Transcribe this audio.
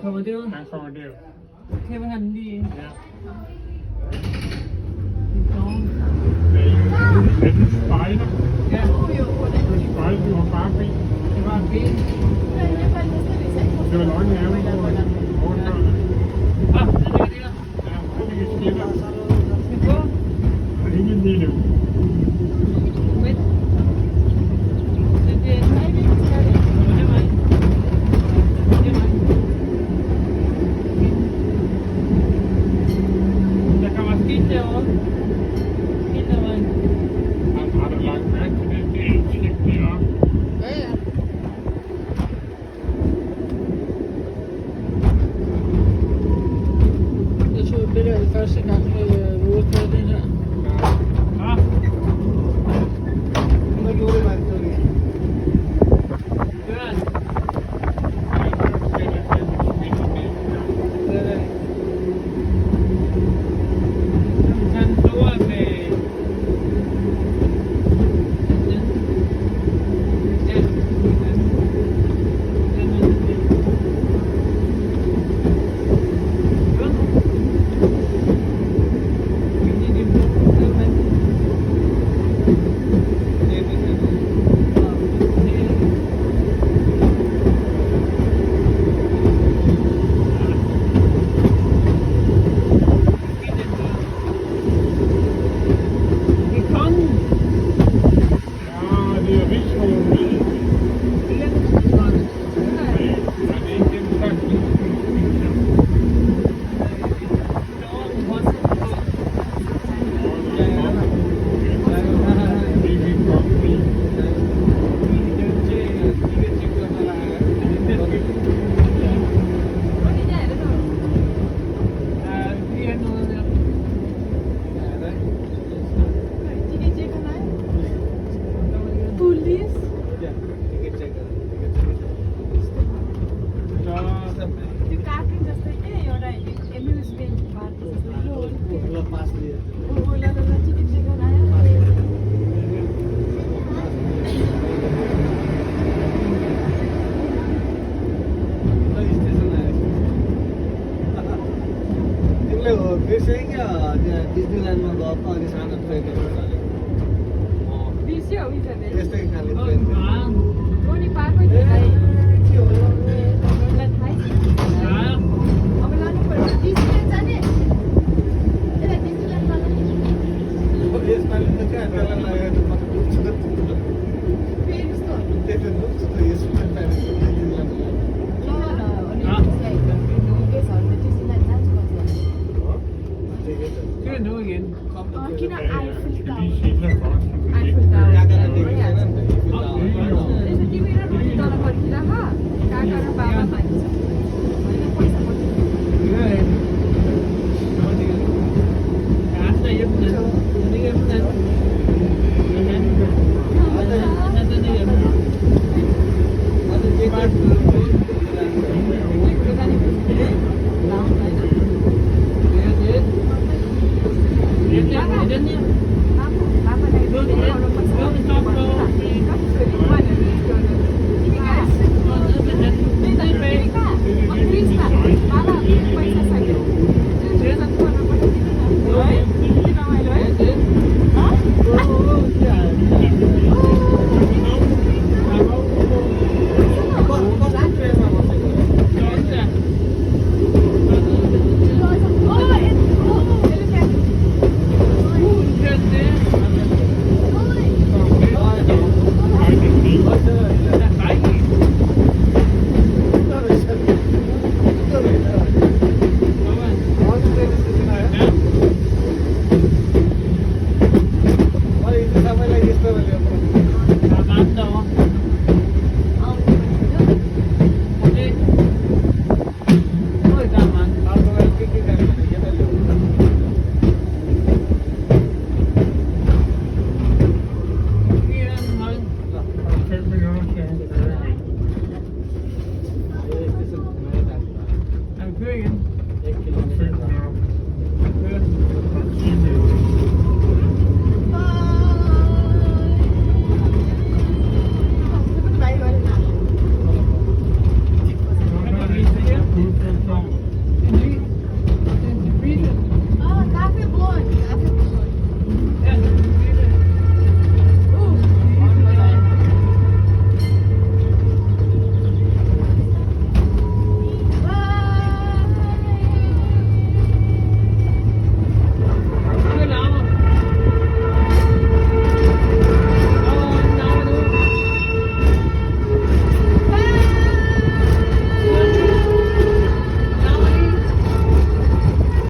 Coverdale. Ja, Coverdale. Okay, hvad har den lige? Ja. Nå. Er du spejder? Ja, Du spejder, du har bare ben. det var en ben. Det var lange ærmer på morgenbørnene. Ah, den ligger der. Ja, så ligger skiller. Skal vi gå? Og ingen lige nu. Vent. Det er nej, vi skal det. Det er mig. Det er mig. Der kommer skidt derovre. Skidt derovre. Har du lagt mærke til den del, tjek det op? Ja, ja. Jeg tog et billede af første gang, vi var ude på den her. Ah. Hvad gjorde du, Mark? Jørgen. Han store med... डिज्नील्यान्डमा गएको अनि सानो ट्रेनहरू चलेको त्यस्तै खाले यसपालि त कहाँ बेला लागेर Bapak